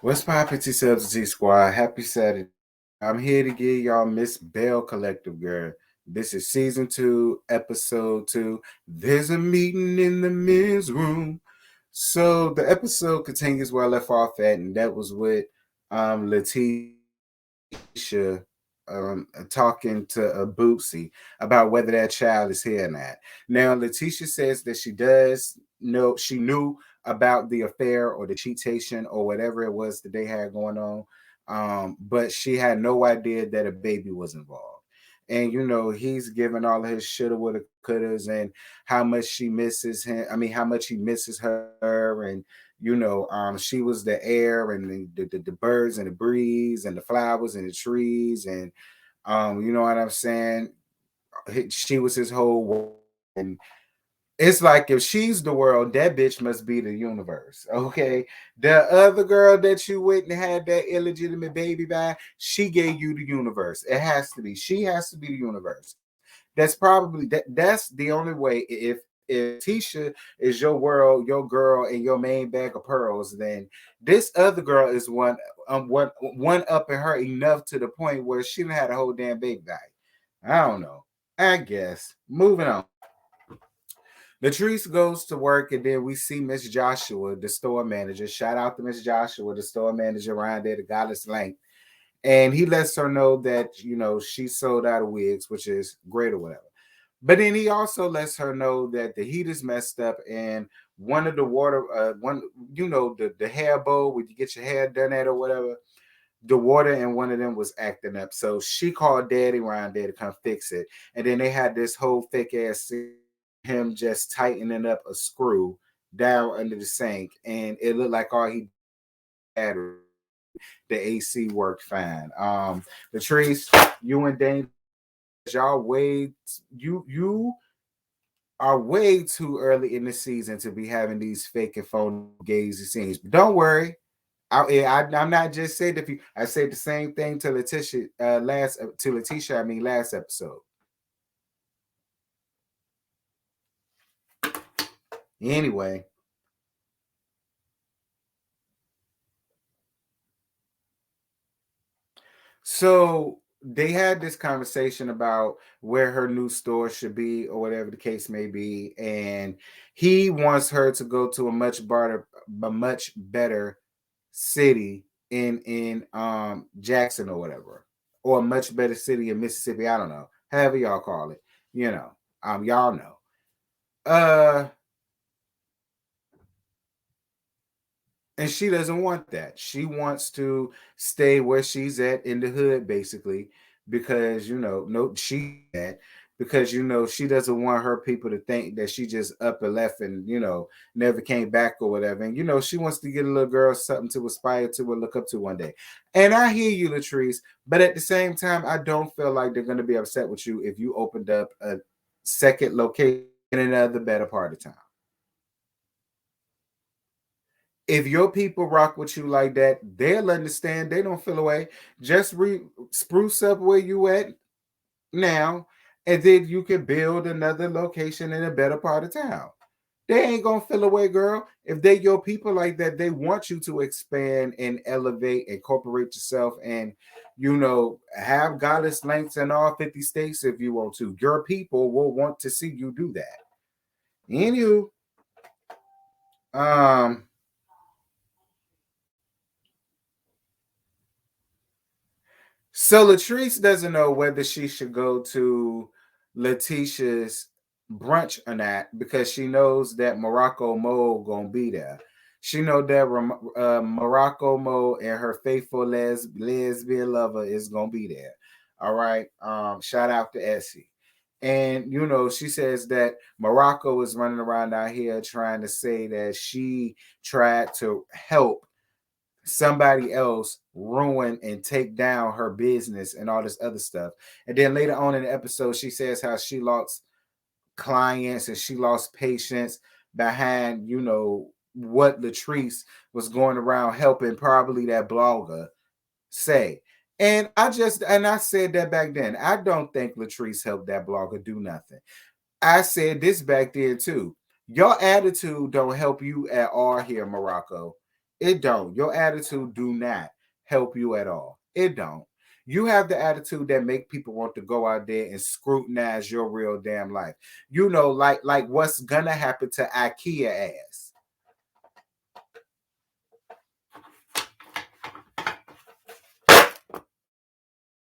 What's poppin', T Squad? Happy Saturday. I'm here to give y'all Miss Belle Collective Girl. This is season 2, episode 2. There's a meeting in the men's room. So the episode continues where I left off at, and that was with Letitia talking to Bootsy about whether that child is here or not. Now, Letitia says that she knew about the affair or the cheatation or whatever it was that they had going on, but she had no idea that a baby was involved. And he's giving all of his shoulda, woulda, couldas, and how much she misses him. I mean, how much he misses her, and she was the air and the birds and the breeze and the flowers and the trees, and you know what I'm saying? She was his whole world. And it's like if she's the world, that bitch must be the universe. Okay. The other girl that you went and had that illegitimate baby by, she gave you the universe. It has to be. She has to be the universe. That's the only way. If Tisha is your world, your girl, and your main bag of pearls, then this other girl is one up in her enough to the point where she done had a whole damn baby by. I don't know. I guess. Moving on. Latrice goes to work, and then we see Miss Joshua, the store manager. Shout out to Miss Joshua, the store manager around there, the goddess length. And he lets her know that, she sold out of wigs, which is great or whatever. But then he also lets her know that the heat is messed up, and one of the the hair bowl where you get your hair done at or whatever, the water in one of them was acting up. So she called Daddy around there to come fix it. And then they had this whole fake ass scene, him just tightening up a screw down under the sink, and it looked like all he had, the AC worked fine. Latrice, you and Dane, y'all you are way too early in the season to be having these fake and phony gazy scenes. But don't worry. I'm not just saying if you. I said the same thing to Letitia last episode. Anyway, so they had this conversation about where her new store should be or whatever the case may be, and he wants her to go to a much better city in Jackson or whatever, or a much better city in Mississippi. I don't know, however y'all call it. Y'all know. Uh, and she doesn't want that. She wants to stay where she's at in the hood, basically, because no, she that because she doesn't want her people to think that she just up and left and never came back or whatever. And she wants to get a little girl something to aspire to or look up to one day. And I hear you, Latrice, but at the same time, I don't feel like they're gonna be upset with you if you opened up a second location in another better part of town. If your people rock with you like that, they'll understand. They don't feel away. Just spruce up where you at now, and then you can build another location in a better part of town. They ain't gonna feel away, girl. If they your people like that, they want you to expand and elevate, incorporate yourself, and have goddess links in all 50 states if you want to. Your people will want to see you do that. Anywho, um, So Latrice doesn't know whether she should go to Letitia's brunch or not because she knows that Morocco Mo gonna be there. She know that Morocco Mo and her faithful lesbian lover is gonna be there. All right. Shout out to Essie. And she says that Morocco is running around out here trying to say that she tried to help somebody else ruin and take down her business and all this other stuff. And then later on in the episode, she says how she lost clients and she lost patients behind, what Latrice was going around helping probably that blogger say. And I said that back then. I don't think Latrice helped that blogger do nothing. I said this back then too. Your attitude don't help you at all here, Morocco. It don't. Your attitude do not help you at all. It don't. You have the attitude that make people want to go out there and scrutinize your real damn life. You know, like what's gonna happen to IKEA ass.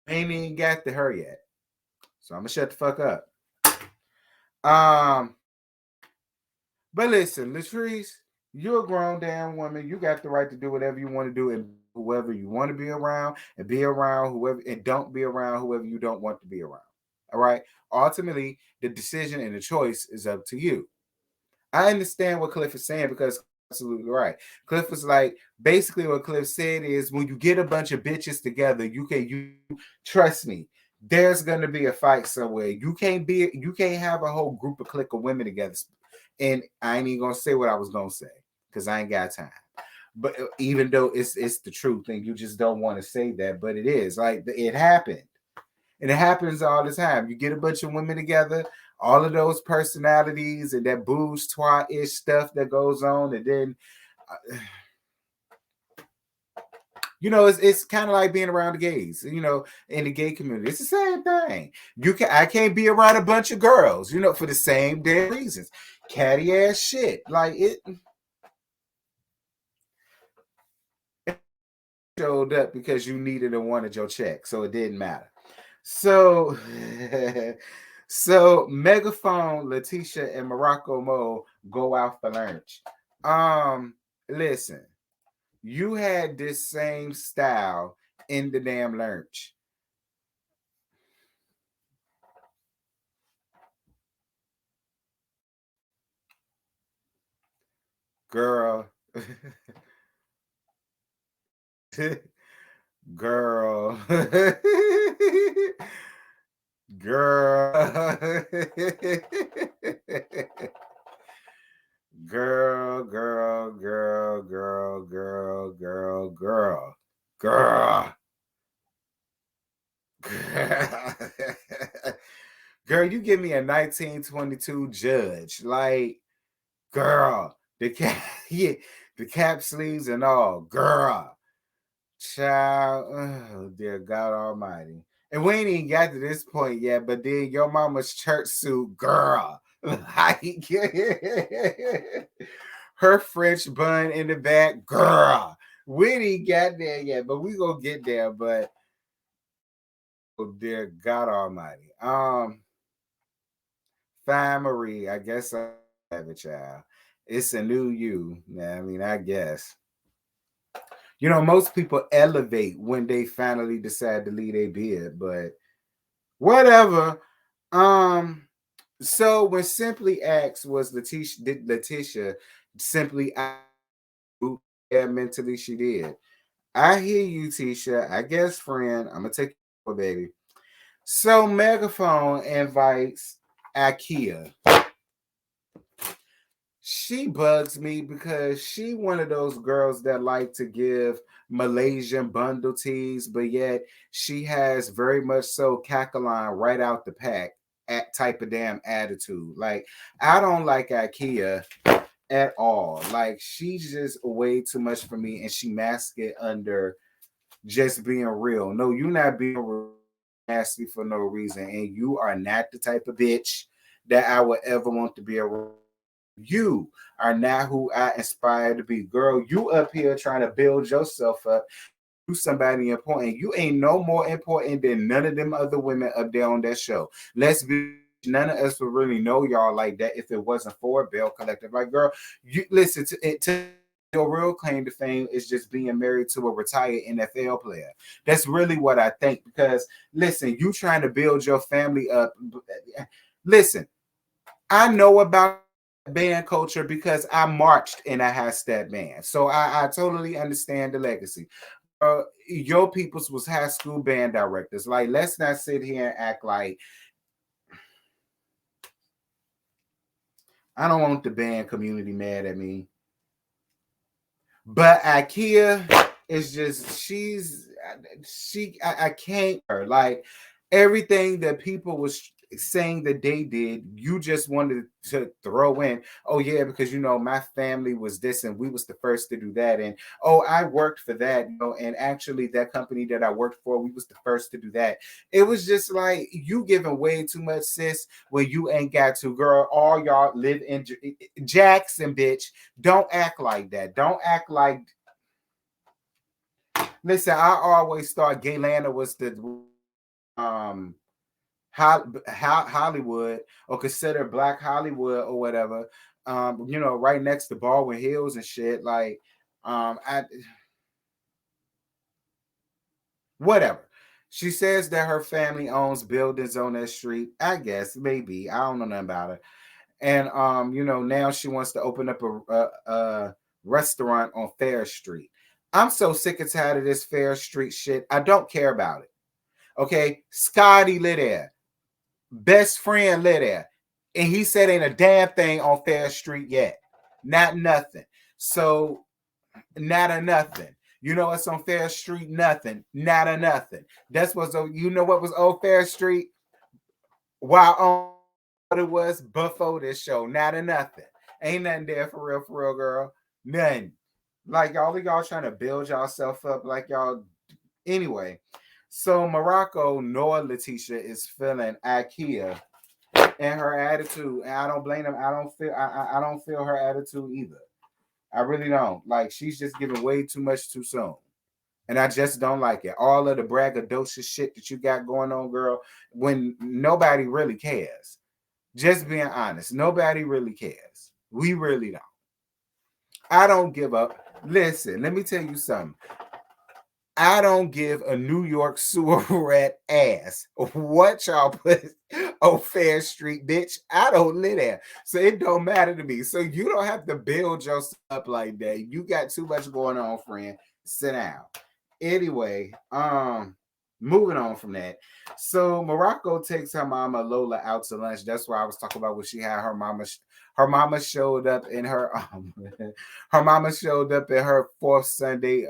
Ain't even got to her yet. So I'm gonna shut the fuck up. Um, but listen, Latrice, you're a grown damn woman. You got the right to do whatever you want to do and whoever you want to be around whoever, and don't be around whoever you don't want to be around. All right. Ultimately, the decision and the choice is up to you. I understand what Cliff is saying because absolutely right. Cliff was like, basically what Cliff said is when you get a bunch of bitches together, you trust me, there's gonna be a fight somewhere. You can't have a whole group of clique of women together. And I ain't even gonna say what I was gonna say because I ain't got time. But even though it's the truth and you just don't want to say that, but it is like it happened. And it happens all the time. You get a bunch of women together, all of those personalities and that booze twat-ish stuff that goes on, and then you know, it's kind of like being around the gays, you know, in the gay community. It's the same thing. I can't be around a bunch of girls, you know, for the same damn reasons. Catty ass shit. Like it showed up because you needed and wanted your check, so it didn't matter. So so Megaphone, Letitia, and Morocco Mo go out for lunch. Listen, you had this same style in the damn lunch. Girl. Girl. Girl. Girl, girl, girl, girl, girl, girl, girl, girl. Girl, you give me a 1922 Judge. Like, girl, the cap, yeah, the cap sleeves and all. Girl. Child, oh dear God Almighty. And we ain't even got to this point yet, but then your mama's church suit, girl. Like her French bun in the back, girl. We ain't got there yet, but we gonna get there. But oh dear God Almighty. Fine Marie, I guess I have a child. It's a new you. I mean, I guess. You know, most people elevate when they finally decide to leave a beard, but whatever. So when Simply Acts was Letitia simply yeah, mentally she did. I hear you, Tisha. I guess, friend. I'm gonna take you, baby. So Megaphone invites IKEA. She bugs me because she one of those girls that like to give Malaysian bundle teas, but yet she has very much so Cacaline right out the pack at type of damn attitude. Like I don't like IKEA at all. Like she's just way too much for me, and she masks it under just being real. No, you're not being real, nasty for no reason, and you are not the type of bitch that I would ever want to be around. You are not who I aspire to be. Girl, you up here trying to build yourself up. You somebody important. You ain't no more important than none of them other women up there on that show. Let's be none of us would really know y'all like that if it wasn't for Belle Collective. Like, girl, you listen to it. Your real claim to fame is just being married to a retired NFL player. That's really what I think. Because listen, you trying to build your family up. Listen, I know about band culture because I marched in a high step band. So I totally understand the legacy. Your peoples was high school band directors. Like, let's not sit here and act like I don't want the band community mad at me. But IKEA is just I can't like everything that people was saying that they did. You just wanted to throw in, oh yeah, because my family was this and we was the first to do that, and oh, I worked for that, and actually that company that I worked for, we was the first to do that. It was just like you giving way too much, sis, when you ain't got to, girl. All y'all live in Jackson, bitch. Don't act like that. Don't act like. Listen, I always thought Gaylana was the um Hollywood, or consider Black Hollywood or whatever. Right next to Baldwin Hills and shit. Like, I whatever. She says that her family owns buildings on that street. I guess maybe I don't know nothing about it. And now she wants to open up a restaurant on Fair Street. I'm so sick and tired of this Fair Street shit. I don't care about it. Okay, Scotty live there, best friend live there, and he said ain't a damn thing on Fair Street yet, not nothing. So not a nothing. You know what's on Fair Street? Nothing. Not a nothing. That's what's what was old Fair Street? While on what it was before this show. Not a nothing. Ain't nothing there for real, girl. Nothing. Like all of y'all trying to build yourself up like y'all. Anyway, so Morocco nor Letitia is feeling IKEA and her attitude, and I don't blame them. I don't feel her attitude either. I really don't. Like, she's just giving way too much too soon. And I just don't like it. All of the braggadocious shit that you got going on, girl, when nobody really cares. Just being honest, nobody really cares. We really don't. I don't give up. Listen, let me tell you something. I don't give a New York sewer rat ass what y'all put on Fair Street, bitch. I don't live there. So it don't matter to me. So you don't have to build yourself up like that. You got too much going on, friend. Sit down. Anyway, moving on from that. So Morocco takes her mama Lola out to lunch. That's why I was talking about when she had her mama. Her mama showed up in her her mama showed up in her fourth Sunday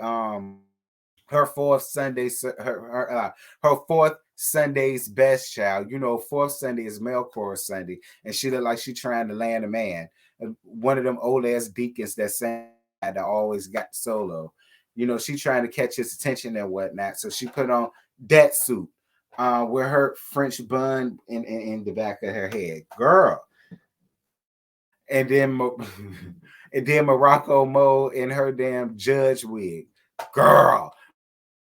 her fourth Sunday, her fourth Sunday's best child. Fourth Sunday is male chorus Sunday, and she looked like she trying to land a man. One of them old ass deacons that sang that always got solo. She trying to catch his attention and whatnot. So she put on that suit with her French bun in the back of her head, girl. And then and then Morocco Mo in her damn judge wig, girl.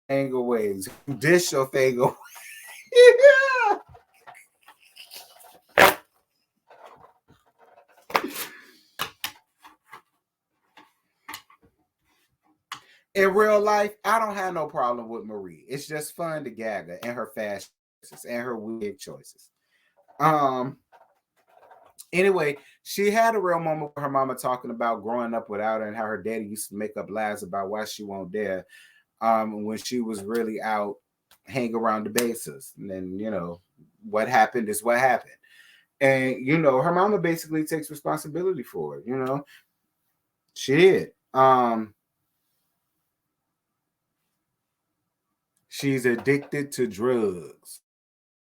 Angle ways. Dish your thing away. In real life, I don't have no problem with Marie. It's just fun to gag her and her fashion choices and her wig choices. Anyway, she had a real moment with her mama talking about growing up without her and how her daddy used to make up lies about why she won't there. When she was really out hang around the bases. And then, what happened is what happened. And, her mama basically takes responsibility for it, She did. She's addicted to drugs,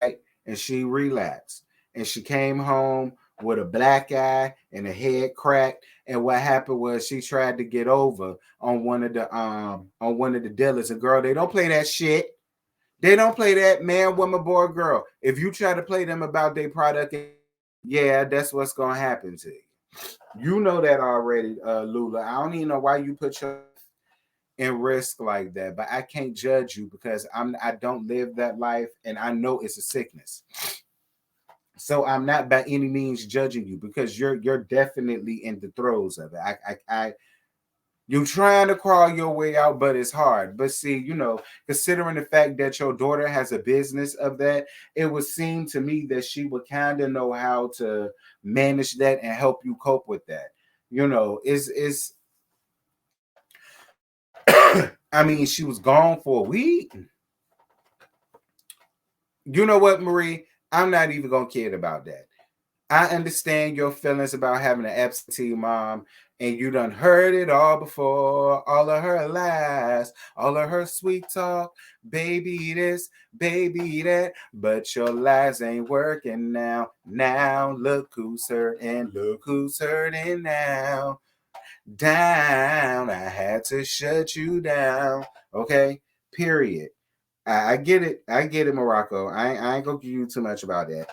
right? And she relapsed. And she came home with a black eye and a head cracked. And what happened was she tried to get over on one of the dealers. And girl, they don't play that shit. They don't play that man, woman, boy, girl. If you try to play them about their product, yeah, that's what's gonna happen to you. You know that already, Lula. I don't even know why you put your in risk like that, but I can't judge you because I don't live that life, and I know it's a sickness. So I'm not by any means judging you because you're definitely in the throes of it. I you're trying to crawl your way out, but it's hard. But see, considering the fact that your daughter has a business of that, it would seem to me that she would kind of know how to manage that and help you cope with that. Is I mean, she was gone for a week. You know what, Marie? I'm not even gonna kid about that. I understand your feelings about having an absentee mom And you done heard it all before, all of her lies, all of her sweet talk, baby this, baby that, but your lies ain't working now. Now look who's hurting, look who's hurting now. Down, I had to shut you down. Okay, period. I get it. I get it, Morocco. I ain't gonna give you too much about that.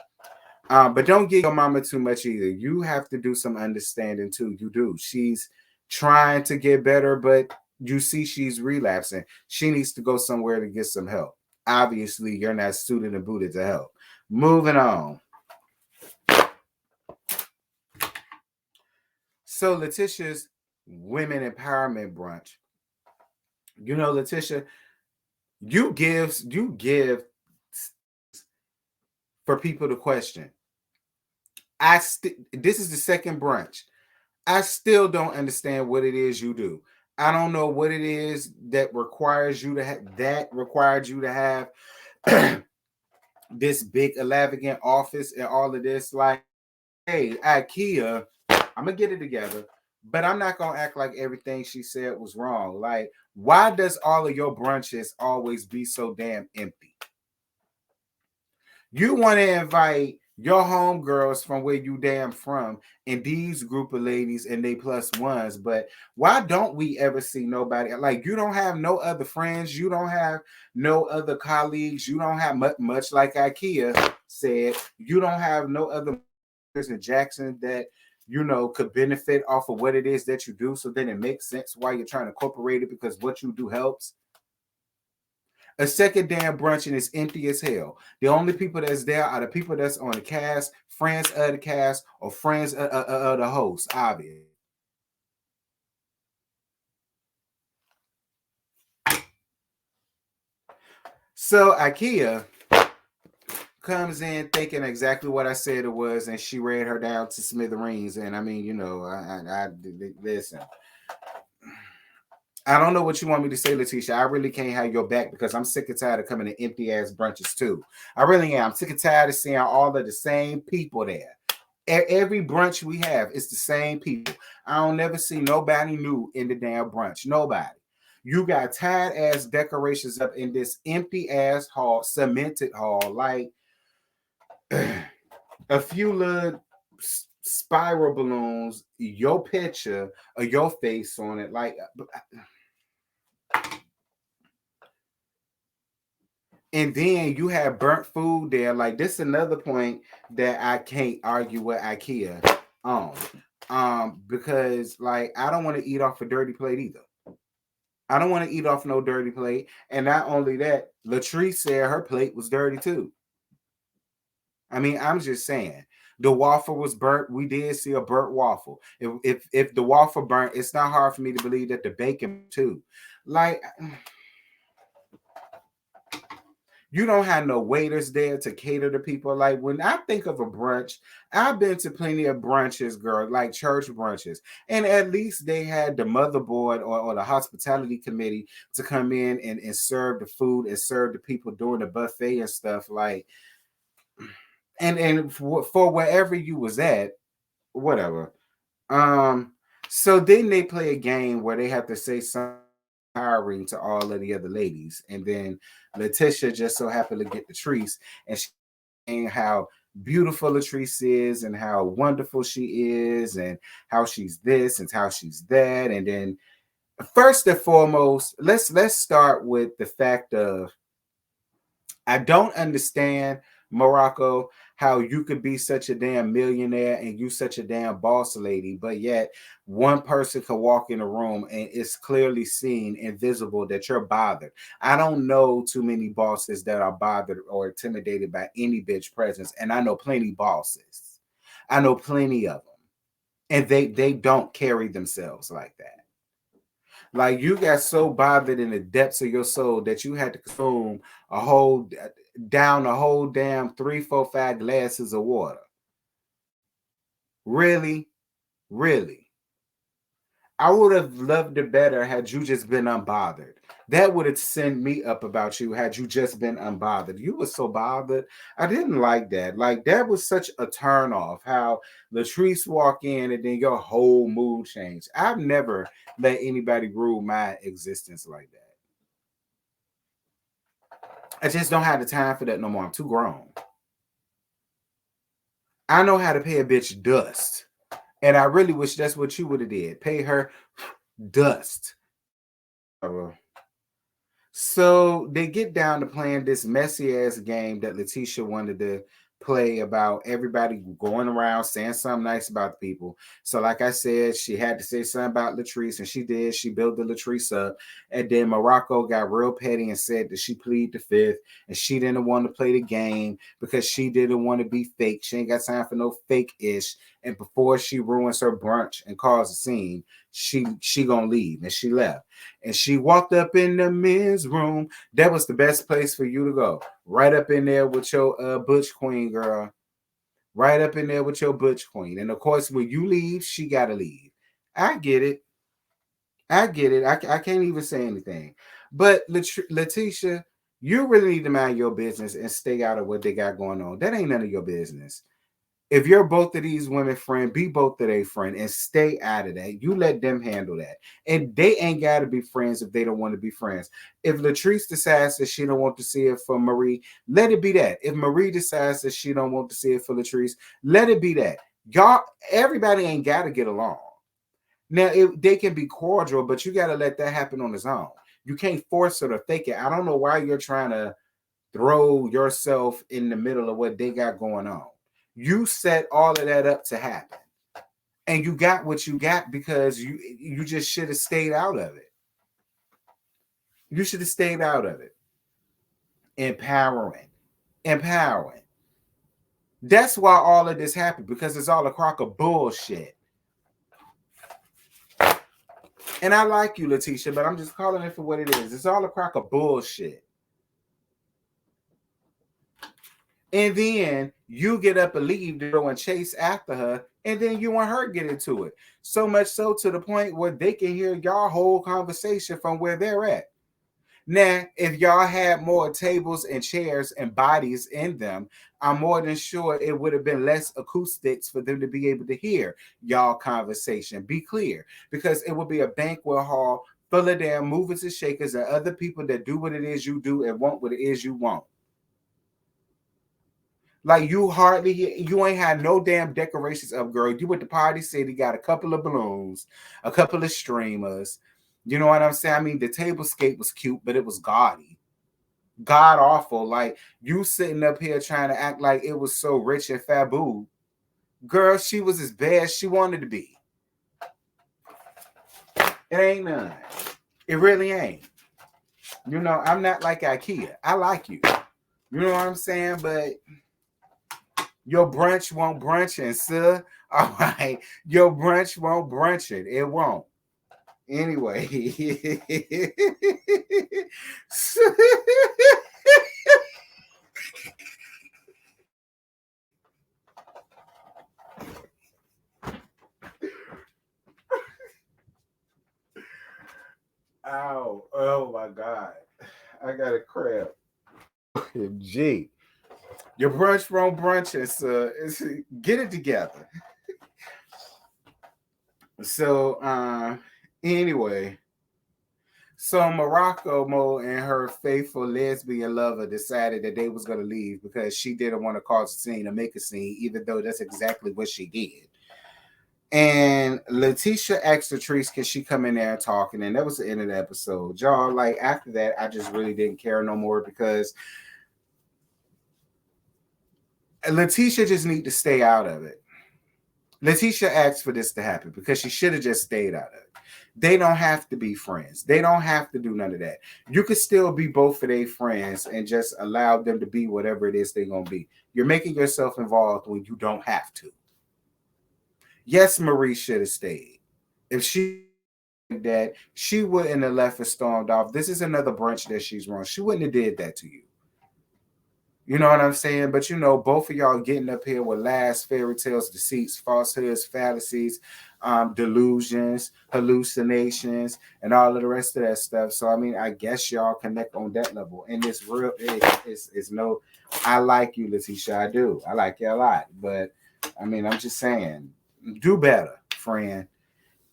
But don't give your mama too much either. You have to do some understanding too. You do. She's trying to get better, but you see she's relapsing. She needs to go somewhere to get some help. Obviously, you're not suited and booted to help. Moving on. So Letitia's women empowerment brunch. You know, Letitia, you give for people to question. This is the second brunch. I still don't understand what it is you do. I don't know what it is that requires you to that required you to have this big extravagant office and all of this. Like, hey, IKEA, I'm gonna get it together, but I'm not gonna act like everything she said was wrong. Like, why does all of your brunches always be so damn empty? You want to invite your homegirls from where you damn from and these group of ladies and they plus ones, but why don't we ever see nobody? Like, you don't have no other friends, you don't have no other colleagues, you don't have much like IKEA said, you don't have no other in Jackson that you know could benefit off of what it is that you do. So then it makes sense why you're trying to incorporate it, because what you do helps. A second damn brunch and it's empty as hell. The only people that's there are the people that's on the cast, friends of the cast, or friends of the host, obviously. So IKEA comes in thinking exactly what I said it was, and she read her down to smithereens. And I mean, you know, I listen. I don't know what you want me to say, Letitia. I really can't have your back because I'm sick and tired of coming to empty ass brunches too. I really am. I'm sick and tired of seeing all of the same people there. Every brunch we have, it's the same people. I don't never see nobody new in the damn brunch. Nobody. You got tired ass decorations up in this empty ass hall, cemented hall, like a few little spiral balloons, your picture or your face on it, like. And then you have burnt food there. Like, this is another point that I can't argue with IKEA on. Because like I don't want to eat off a dirty plate either. I don't want to eat off no dirty plate. And not only that, Latrice said her plate was dirty too. I mean, I'm just saying. The waffle was burnt. We did see a burnt waffle. If the waffle burnt, it's not hard for me to believe that the bacon too. Like, you don't have no waiters there to cater to people. Like, when I think of a brunch, I've been to plenty of brunches, girl, like church brunches. And at least they had the motherboard or the hospitality committee to come in and serve the food and serve the people during the buffet and stuff. Like, and for wherever you was at, whatever. Um, so then they play a game where they have to say something empowering to all of the other ladies, and then Letitia just so happened to get the trees, and she saying how beautiful Latrice is and how wonderful she is and how she's this and how she's that. And then first and foremost, let's start with the fact of I don't understand, Morocco, how you could be such a damn millionaire and you such a damn boss lady, but yet one person can walk in a room and it's clearly seen and visible that you're bothered. I don't know too many bosses that are bothered or intimidated by any bitch presence, and I know plenty bosses. I know plenty of them, and they don't carry themselves like that. Like, you got so bothered in the depths of your soul that you had to consume a whole down a whole damn 3, 4, 5 glasses of water. Really, really. I would have loved it better had you just been unbothered. That would have sent me up about you had you just been unbothered. You were so bothered. I didn't like that. Like that was such a turn off. How Latrice walk in and then your whole mood changed. I've never let anybody rule my existence like that. I just don't have the time for that no more. I'm too grown. I know how to pay a bitch dust. And I really wish that's what you would have did. Pay her dust. So they get down to playing this messy ass game that Letitia wanted to play about everybody going around saying something nice about the people. So, like I said, she had to say something about Latrice, and she did. She built the Latrice up, and then Morocco got real petty and said that she pleaded the fifth, and she didn't want to play the game because she didn't want to be fake. She ain't got time for no fake ish. And before she ruins her brunch and causes a scene, she gonna leave, and she left. And she walked up in the men's room. That was the best place for you to go. Right up in there with your butch queen, girl. Right up in there with your butch queen. And of course, when you leave, she gotta leave. I get it. I get it. I can't even say anything. But Letitia, you really need to mind your business and stay out of what they got going on. That ain't none of your business. If you're both of these women friend, be both of their friend and stay out of that. You let them handle that. And they ain't got to be friends if they don't want to be friends. If Latrice decides that she don't want to see it for Marie, let it be that. If Marie decides that she don't want to see it for Latrice, let it be that. Y'all, everybody ain't got to get along. Now, they can be cordial, but you got to let that happen on its own. You can't force her to fake it. I don't know why you're trying to throw yourself in the middle of what they got going on. You set all of that up to happen. And you got what you got because you just should have stayed out of it. You should have stayed out of it. Empowering. Empowering. That's why all of this happened, because it's all a crock of bullshit. And I like you, Letitia, but I'm just calling it for what it is. It's all a crock of bullshit. And then you get up and leave to go and chase after her, and then you and her get into it. So much so to the point where they can hear y'all whole conversation from where they're at. Now, if y'all had more tables and chairs and bodies in them, I'm more than sure it would have been less acoustics for them to be able to hear y'all conversation. Be clear, because it would be a banquet hall full of damn movers and shakers and other people that do what it is you do and want what it is you want. Like you ain't had no damn decorations up, girl. You went to Party City, got a couple of balloons, a couple of streamers. You know what I'm saying? I mean, the tablescape was cute, but it was gaudy. God awful. Like you sitting up here trying to act like it was so rich and faboo. Girl, she was as bad as she wanted to be. It ain't none. It really ain't. You know, I'm not like IKEA. I like you. You know what I'm saying? But your brunch won't brunch it, sir. All right. Your brunch won't brunch it. It won't. Anyway. Ow. Oh my God. I got a crap. Gee. Your brunch won't brunch it, sir. Get it together. So anyway, so Morocco Mo and her faithful lesbian lover decided that they was gonna leave because she didn't want to cause a scene or make a scene, even though that's exactly what she did. And Letitia asked Latrice, can she come in there and talk? And then that was the end of the episode. Y'all, like after that, I just really didn't care no more because Letitia just need to stay out of it. Letitia asked for this to happen because she should have just stayed out of it. They don't have to be friends. They don't have to do none of that. You could still be both of their friends and just allow them to be whatever it is they're going to be. You're making yourself involved when you don't have to. Yes, Marie should have stayed. If she that, she wouldn't have left and stormed off. This is another brunch that she's wrong. She wouldn't have did that to you. You know what I'm saying? But you know, both of y'all getting up here with lies, fairy tales, deceits, falsehoods, fallacies, delusions, hallucinations, and all of the rest of that stuff. So I mean, I guess y'all connect on that level, and it's real. It's no. I like you, Letitia. I do. I like you a lot, but I mean, I'm just saying, do better, friend.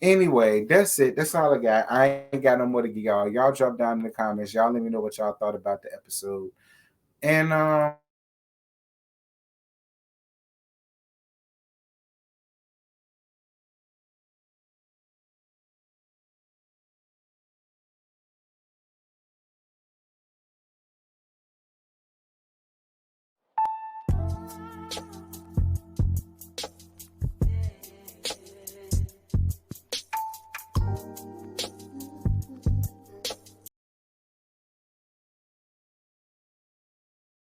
Anyway, that's it. That's all I got. I ain't got no more to give y'all. Y'all drop down in the comments. Y'all let me know what y'all thought about the episode. And